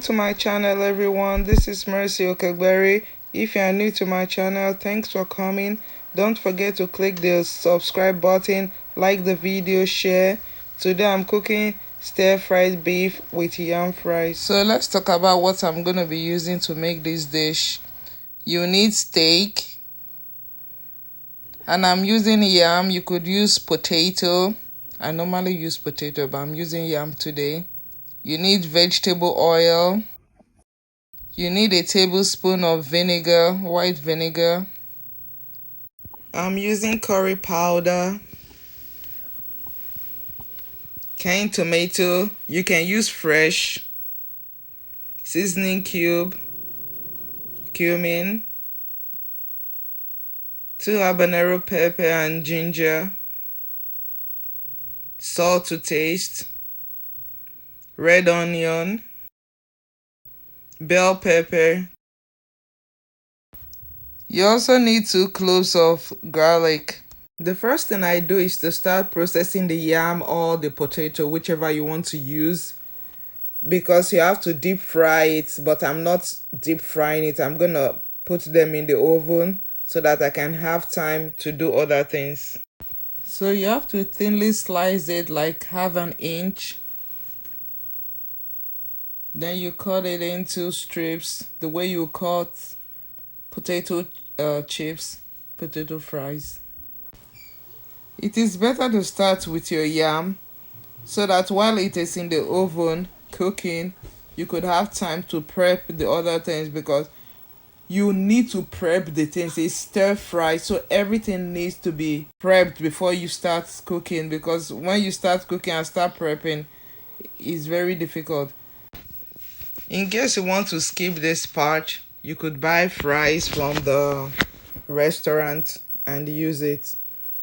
to my channel, everyone. This is Mercy Okagberi. If you are new to my channel, thanks for coming. Don't forget to click the subscribe button, like the video, share. Today I'm cooking stir-fried beef with yam fries. So let's talk about what I'm going to be using to make this dish. You need steak, and I'm using yam. You could use potato. I normally use potato, but I'm using yam today. You need vegetable oil. You need a tablespoon of vinegar, white vinegar. I'm using curry powder, canned tomato. You can use fresh, seasoning cube, cumin, 2 habanero pepper and ginger, salt to taste, red onion, bell pepper. You also need 2 cloves of garlic. The first thing I do is to start processing the yam or the potato, whichever you want to use, because you have to deep fry it, but I'm not deep frying it. I'm gonna put them in the oven so that I can have time to do other things. So you have to thinly slice it, like 1/2 inch. Then you cut it into strips the way you cut potato chips, potato fries. It is better to start with your yam so that while it is in the oven cooking, you could have time to prep the other things, because you need to prep the things. It's stir fry, so everything needs to be prepped before you start cooking, because when you start cooking and start prepping, it's very difficult. In case you want to skip this part, you could buy fries from the restaurant and use it.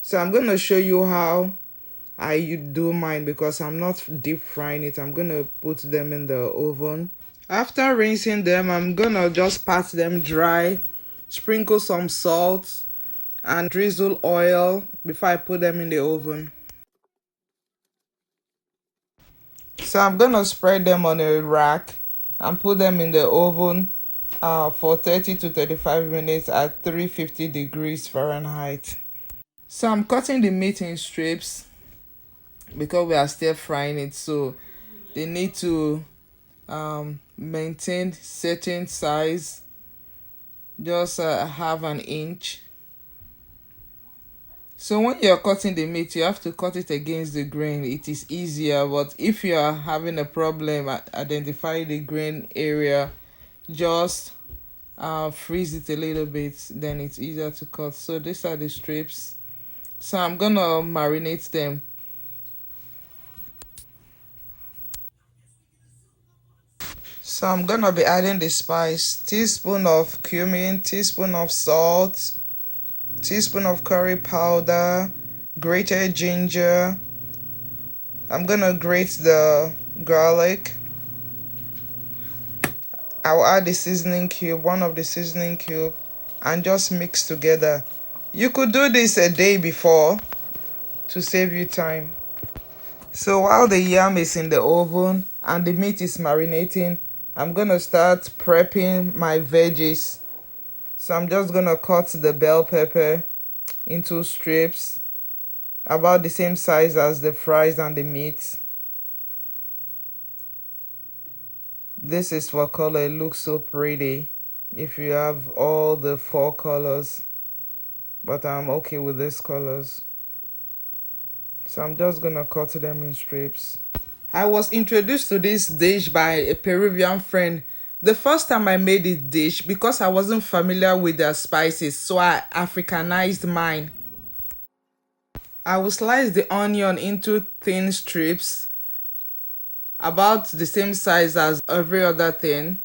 So I'm going to show you how I do mine, because I'm not deep frying it. I'm going to put them in the oven. After rinsing them, I'm going to just pat them dry, sprinkle some salt, and drizzle oil before I put them in the oven. So I'm going to spread them on a rack and put them in the oven for 30 to 35 minutes at 350 degrees Fahrenheit. So I'm cutting the meat in strips because we are still frying it, so they need to maintain certain size, just 1/2 inch. So when you're cutting the meat, you have to cut it against the grain. It is easier, but if you are having a problem at identifying the grain area, just freeze it a little bit, then it's easier to cut. So these are the strips. So I'm gonna marinate them. So I'm gonna be adding the spice: teaspoon of cumin, teaspoon of salt, teaspoon of curry powder, grated ginger. I'm gonna grate the garlic. I'll add the seasoning cube, one of the seasoning cube, and just mix together. You could do this a day before to save you time. So while the yam is in the oven and the meat is marinating, I'm gonna start prepping my veggies. So I'm just gonna cut the bell pepper into strips about the same size as the fries and the meat. This is what color. It looks so pretty if you have all the 4 colors, but I'm okay with these colors. So I'm just gonna cut them in strips. I was introduced to this dish by a Peruvian friend the first time I made this dish, because I wasn't familiar with their spices, so I Africanized mine. I will slice the onion into thin strips about the same size as every other thing.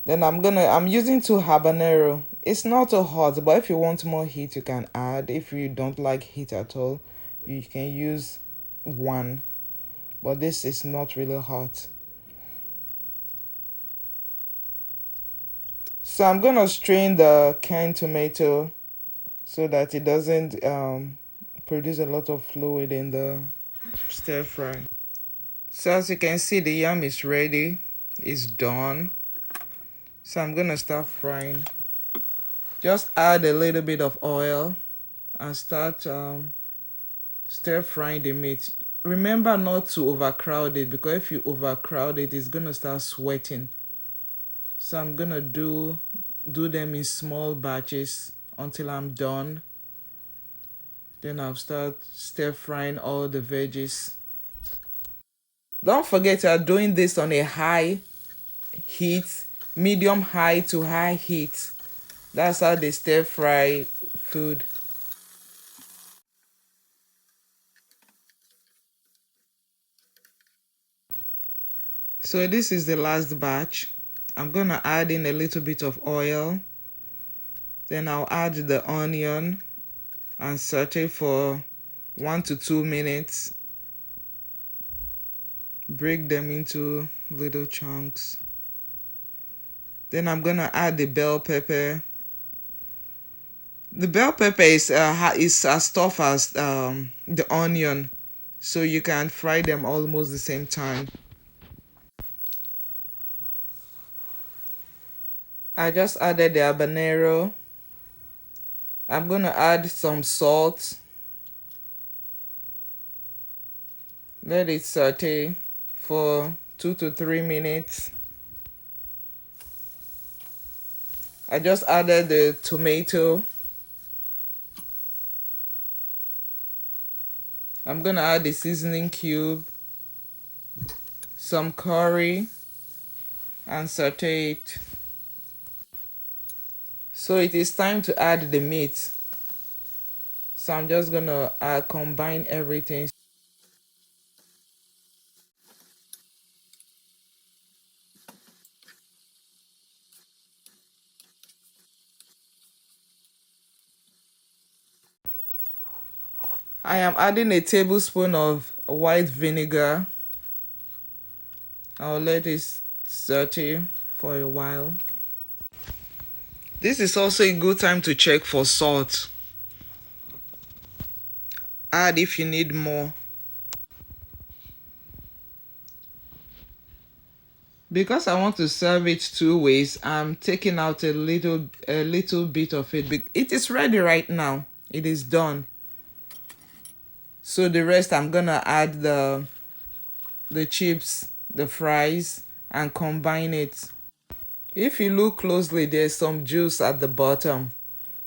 Then I'm using 2 habanero. It's not too hot, but if you want more heat, you can add. If you don't like heat at all, you can use 1. But this is not really hot. So I'm gonna strain the canned tomato so that it doesn't produce a lot of fluid in the stir fry. So as you can see, the yam is ready. It's done. So I'm gonna start frying. Just add a little bit of oil and start stir frying the meat. Remember not to overcrowd it, because if you overcrowd it, it's gonna start sweating. So I'm gonna do them in small batches until I'm done. Then I'll start stir frying all the veggies. Don't forget you're doing this on a high heat, medium high to high heat. That's how they stir fry food. So this is the last batch. I'm gonna add in a little bit of oil. Then I'll add the onion and saute for 1 to 2 minutes. Break them into little chunks. Then I'm gonna add the bell pepper. The bell pepper is as tough as the onion, so you can fry them almost the same time. I just added the habanero. I'm gonna add some salt. Let it saute for 2 to 3 minutes. I just added the tomato. I'm gonna add the seasoning cube, some curry, and saute it. So it is time to add the meat. So I'm just gonna combine everything. I am adding a tablespoon of white vinegar. I'll let it saute for a while. This is also a good time to check for salt. Add if you need more. Because I want to serve it 2 ways, I'm taking out a little bit of it. It is ready right now. It is done. So the rest I'm gonna add the chips, the fries, and combine it. If you look closely, there's some juice at the bottom.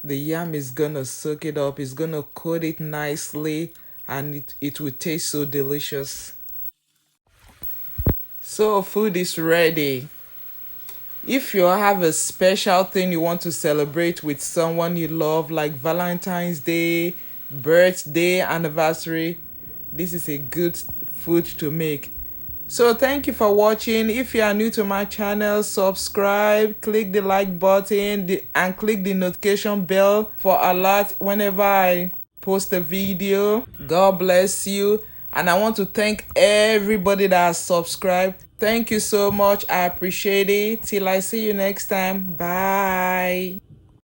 The yam is gonna soak it up. It's gonna coat it nicely, and it will taste so delicious. So food is ready. If you have a special thing you want to celebrate with someone you love, like Valentine's Day, birthday, anniversary, this is a good food to make. So thank you for watching. If you are new to my channel, subscribe, click the like button, and click the notification bell for alert whenever I post a video. God bless you. And I want to thank everybody that has subscribed. Thank you so much. I appreciate it. Till I see you next time. Bye.